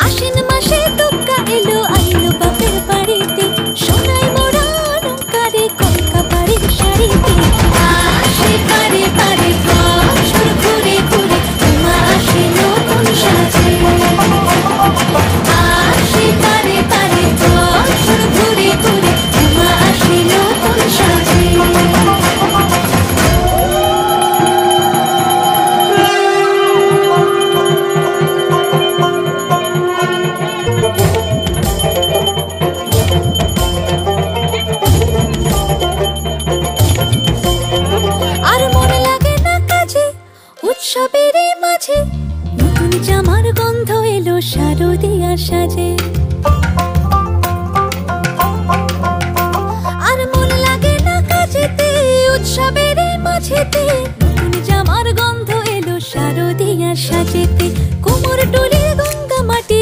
আশ্বিন মাসে দুগ্গা এলো আইলো বাপের বাড়িতে, সোনাই মোড়া নৌকারে কলকা বাড়ির শাড়িতে। আসে পারে পারে বছর ঘুরে ঘুরে, উমা আসে নতুন সাজে। আসে পারে পারে বছর ঘুরে ঘুরে, উমা আসে নতুন সাজে। আর মন লাগে না কাজে উৎসবের মাঝে, নতুন জামার গন্ধ এলো শারদিয়ার সাজে। আর মন লাগে না কাজেতে উৎসবের মাঝেতে, নতুন জামার গন্ধ এলো শারদিয়ার সাজেতে। কোমর টুলি গঙ্গা মাটি